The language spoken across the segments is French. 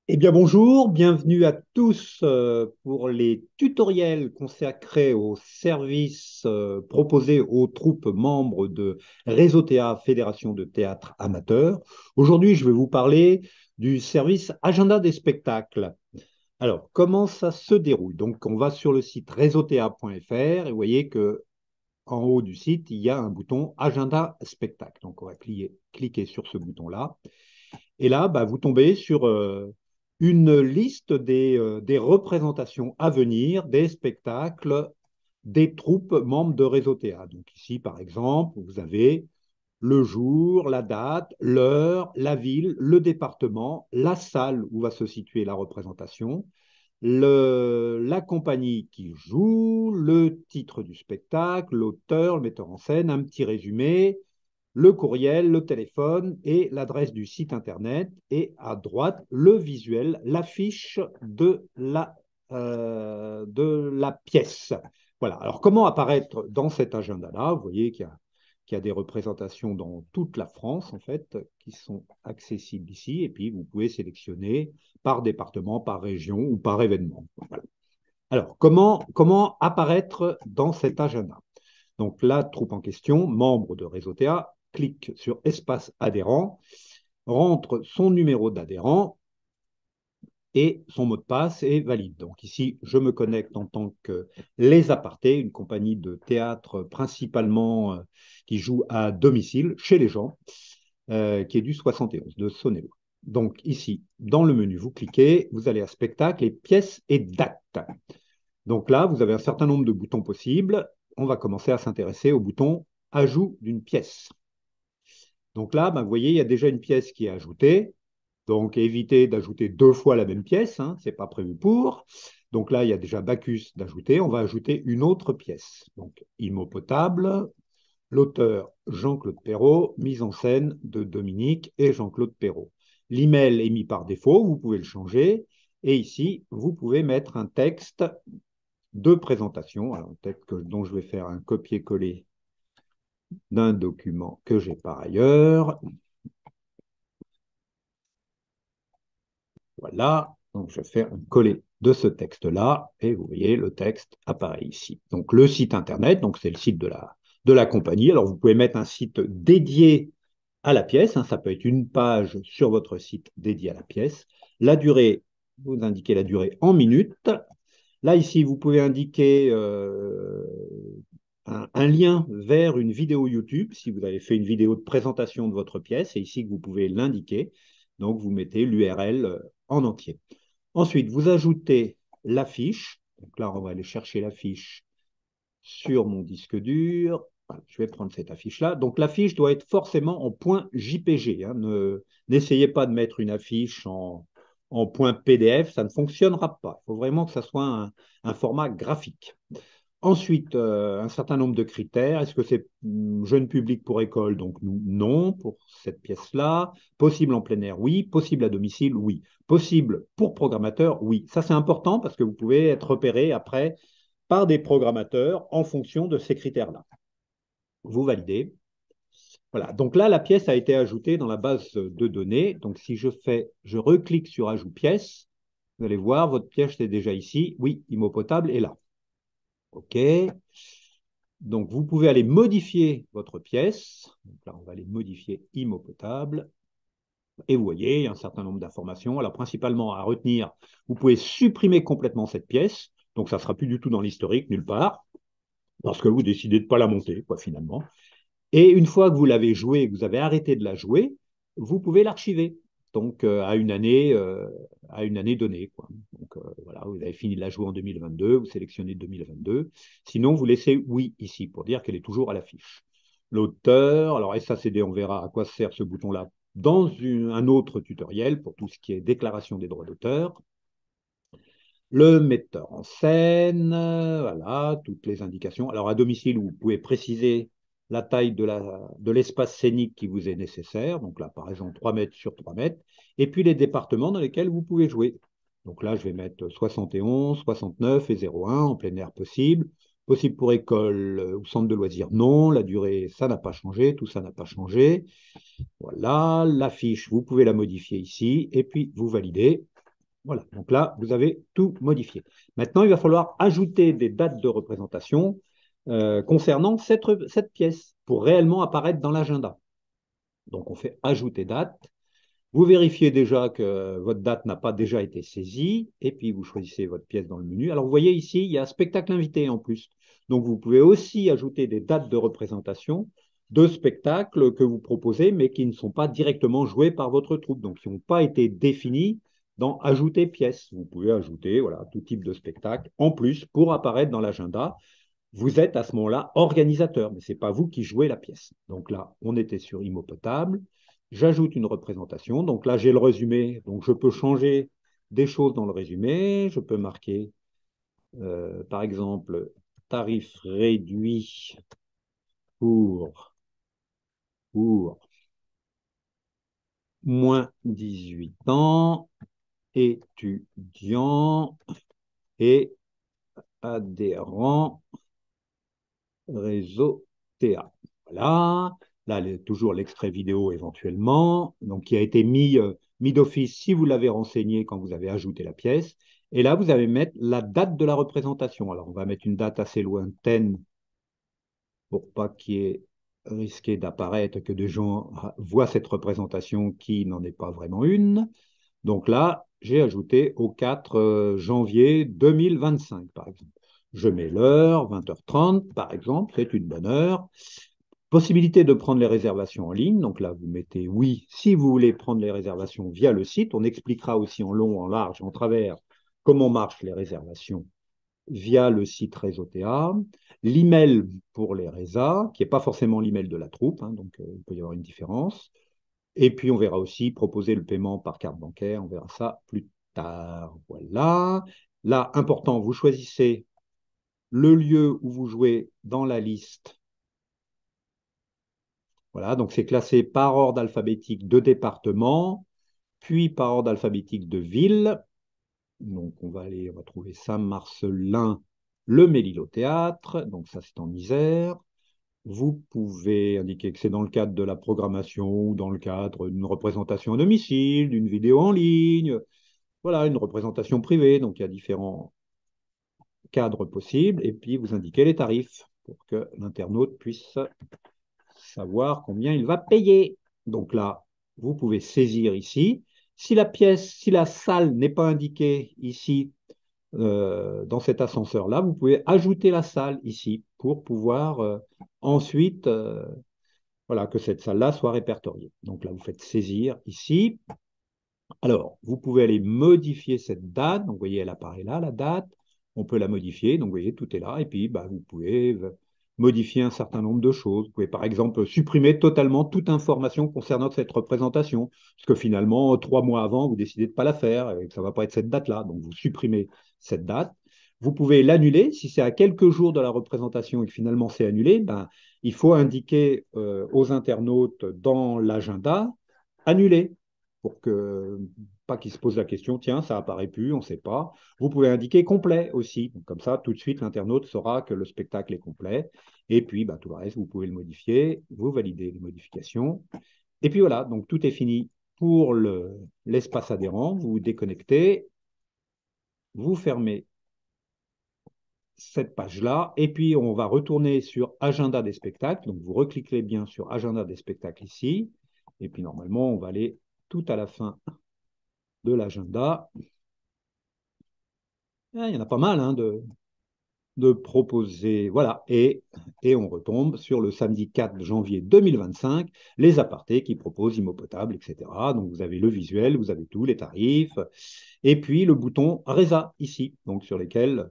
Eh bien bonjour, bienvenue à tous pour les tutoriels consacrés aux services proposés aux troupes membres de Réseau Théâtre, Fédération de théâtre amateur. Aujourd'hui, je vais vous parler du service Agenda des spectacles. Alors, comment ça se déroule? Donc, on va sur le site réseauta.fr et vous voyez que en haut du site, il y a un bouton Agenda spectacle. Donc, on va cliquer sur ce bouton-là. Et là, bah, vous tombez sur une liste des représentations à venir, des spectacles, des troupes membres de Réseau Théâtre. Donc ici, par exemple, vous avez le jour, la date, l'heure, la ville, le département, la salle où va se situer la représentation, la compagnie qui joue, le titre du spectacle, l'auteur, le metteur en scène, un petit résumé, le courriel, le téléphone et l'adresse du site internet. Et à droite, le visuel, l'affiche de la pièce. Voilà. Alors, comment apparaître dans cet agenda-là? Vous voyez qu'il y a des représentations dans toute la France, en fait, qui sont accessibles ici. Et puis, vous pouvez sélectionner par département, par région ou par événement. Voilà. Alors, comment apparaître dans cet agenda? Donc, la troupe en question, membre de Réseau TA, clique sur espace adhérent, rentre son numéro d'adhérent et son mot de passe est valide. Donc ici, je me connecte en tant que Les Apartés, une compagnie de théâtre principalement qui joue à domicile chez les gens, qui est du 71 de Saône-et-Loire. Donc ici, dans le menu, vous cliquez, vous allez à spectacle et pièces et dates. Donc là, vous avez un certain nombre de boutons possibles. On va commencer à s'intéresser au bouton ajout d'une pièce. Donc là, ben, vous voyez, il y a déjà une pièce qui est ajoutée. Donc évitez d'ajouter deux fois la même pièce, hein, ce n'est pas prévu pour. Donc là, il y a déjà Bacchus d'ajouter. On va ajouter une autre pièce. Donc Immo potable, l'auteur Jean-Claude Perrault, mise en scène de Dominique et Jean-Claude Perrault. L'email est mis par défaut, vous pouvez le changer. Et ici, vous pouvez mettre un texte de présentation, alors peut-être que dont je vais faire un copier-coller d'un document que j'ai par ailleurs. Voilà, donc je fais un coller de ce texte-là, et vous voyez, le texte apparaît ici. Donc le site internet, donc c'est le site de la compagnie. Alors vous pouvez mettre un site dédié à la pièce, hein, ça peut être une page sur votre site dédié à la pièce. La durée, vous indiquez la durée en minutes. Là, ici, vous pouvez indiquer un lien vers une vidéo YouTube, si vous avez fait une vidéo de présentation de votre pièce, c'est ici que vous pouvez l'indiquer. Donc, vous mettez l'URL en entier. Ensuite, vous ajoutez l'affiche. Donc là, on va aller chercher l'affiche sur mon disque dur. Voilà, je vais prendre cette affiche-là. Donc, l'affiche doit être forcément en point JPG. Hein. N'essayez pas de mettre une affiche en point PDF, ça ne fonctionnera pas. Il faut vraiment que ça soit un format graphique. Ensuite, un certain nombre de critères. Est-ce que c'est jeune public pour école? Donc, non, pour cette pièce-là. Possible en plein air? Oui. Possible à domicile? Oui. Possible pour programmateur? Oui. Ça, c'est important parce que vous pouvez être repéré après par des programmateurs en fonction de ces critères-là. Vous validez. Voilà. Donc là, la pièce a été ajoutée dans la base de données. Donc, si je reclique sur Ajout pièce, vous allez voir, votre pièce est déjà ici. Oui, Immo potable est là. OK. Donc, vous pouvez aller modifier votre pièce. Donc là, on va aller modifier Immo potable. Et vous voyez, il y a un certain nombre d'informations. Alors, principalement à retenir, vous pouvez supprimer complètement cette pièce. Donc, ça ne sera plus du tout dans l'historique, nulle part, parce que vous décidez de ne pas la monter, quoi, finalement. Et une fois que vous l'avez jouée, que vous avez arrêté de la jouer, vous pouvez l'archiver. Donc, à une année donnée, quoi. Donc, voilà, vous avez fini de la jouer en 2022, vous sélectionnez 2022. Sinon, vous laissez oui ici pour dire qu'elle est toujours à l'affiche. L'auteur, alors SACD, on verra à quoi sert ce bouton-là dans un autre tutoriel pour tout ce qui est déclaration des droits d'auteur. Le metteur en scène, voilà, toutes les indications. Alors, à domicile, vous pouvez préciser la taille de l'espace scénique qui vous est nécessaire. Donc là, par exemple, 3 mètres sur 3 mètres. Et puis, les départements dans lesquels vous pouvez jouer. Donc là, je vais mettre 71, 69 et 01 en plein air possible. Possible pour école ou centre de loisirs, non. La durée, ça n'a pas changé. Tout ça n'a pas changé. Voilà, l'affiche, vous pouvez la modifier ici. Et puis, vous validez. Voilà, donc là, vous avez tout modifié. Maintenant, il va falloir ajouter des dates de représentation concernant cette pièce pour réellement apparaître dans l'agenda. Donc, on fait ajouter date. Vous vérifiez déjà que votre date n'a pas déjà été saisie, et puis vous choisissez votre pièce dans le menu. Alors, vous voyez ici, il y a spectacle invité en plus. Donc, vous pouvez aussi ajouter des dates de représentation de spectacles que vous proposez, mais qui ne sont pas directement joués par votre troupe, donc qui n'ont pas été définis dans Ajouter pièce. Vous pouvez ajouter voilà, tout type de spectacle en plus pour apparaître dans l'agenda. Vous êtes à ce moment-là organisateur, mais ce n'est pas vous qui jouez la pièce. Donc là, on était sur Imo Potable. J'ajoute une représentation. Donc là, j'ai le résumé. Donc je peux changer des choses dans le résumé. Je peux marquer, par exemple, tarif réduit pour moins 18 ans, étudiants et adhérents réseau TA. Voilà. Là, toujours l'extrait vidéo éventuellement, donc qui a été mis d'office si vous l'avez renseigné quand vous avez ajouté la pièce. Et là, vous allez mettre la date de la représentation. Alors, on va mettre une date assez lointaine pour pas qu'il y ait risqué d'apparaître que des gens voient cette représentation qui n'en est pas vraiment une. Donc là, j'ai ajouté au 4 janvier 2025, par exemple. Je mets l'heure, 20h30, par exemple, c'est une bonne heure. Possibilité de prendre les réservations en ligne. Donc là, vous mettez oui si vous voulez prendre les réservations via le site. On expliquera aussi en long, en large, en travers comment marchent les réservations via le site Réseau TA. L'email pour les résas, qui n'est pas forcément l'email de la troupe, hein, donc il peut y avoir une différence. Et puis, on verra aussi proposer le paiement par carte bancaire. On verra ça plus tard. Voilà. Là, important, vous choisissez le lieu où vous jouez dans la liste. Voilà, donc c'est classé par ordre alphabétique de département, puis par ordre alphabétique de ville. Donc, on va trouver Saint-Marcelin, le Mélilot-Théâtre. Donc, ça, c'est en Isère. Vous pouvez indiquer que c'est dans le cadre de la programmation ou dans le cadre d'une représentation à domicile, d'une vidéo en ligne, voilà, une représentation privée. Donc, il y a différents cadres possibles. Et puis, vous indiquez les tarifs pour que l'internaute puisse savoir combien il va payer. Donc là, vous pouvez saisir ici. Si la pièce, si la salle n'est pas indiquée ici, dans cet ascenseur-là, vous pouvez ajouter la salle ici pour pouvoir ensuite voilà, que cette salle-là soit répertoriée. Donc là, vous faites saisir ici. Alors, vous pouvez aller modifier cette date. Donc, vous voyez, elle apparaît là, la date. On peut la modifier. Donc, vous voyez, tout est là. Et puis, bah, vous pouvez modifier un certain nombre de choses. Vous pouvez, par exemple, supprimer totalement toute information concernant cette représentation. Parce que finalement, 3 mois avant, vous décidez de ne pas la faire et que ça ne va pas être cette date-là. Donc, vous supprimez cette date. Vous pouvez l'annuler. Si c'est à quelques jours de la représentation et que finalement c'est annulé, ben, il faut indiquer aux internautes dans l'agenda annuler pour que pas qu'ils se posent la question, tiens, ça apparaît plus, on ne sait pas. Vous pouvez indiquer complet aussi. Donc, comme ça, tout de suite, l'internaute saura que le spectacle est complet. Et puis, bah, tout le reste, vous pouvez le modifier, vous validez les modifications. Et puis voilà, donc tout est fini pour l'espace adhérent. Vous vous déconnectez, vous fermez cette page-là, et puis on va retourner sur Agenda des spectacles. Donc, vous recliquez bien sur Agenda des spectacles ici. Et puis, normalement, on va aller tout à la fin de l'agenda. Ah, il y en a pas mal hein, de proposer. Voilà. Et on retombe sur le samedi 4 janvier 2025, les apartés qui proposent Imo Potable, etc. Donc vous avez le visuel, vous avez tout, les tarifs, et puis le bouton Résa ici, donc sur lesquels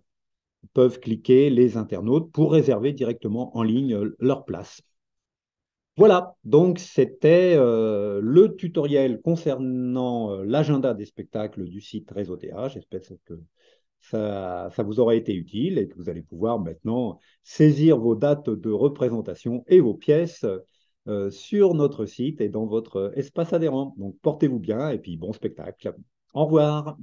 peuvent cliquer les internautes pour réserver directement en ligne leur place. Voilà, donc c'était le tutoriel concernant l'agenda des spectacles du site Réseau TA. J'espère que ça vous aura été utile et que vous allez pouvoir maintenant saisir vos dates de représentation et vos pièces sur notre site et dans votre espace adhérent. Donc portez-vous bien et puis bon spectacle. Au revoir.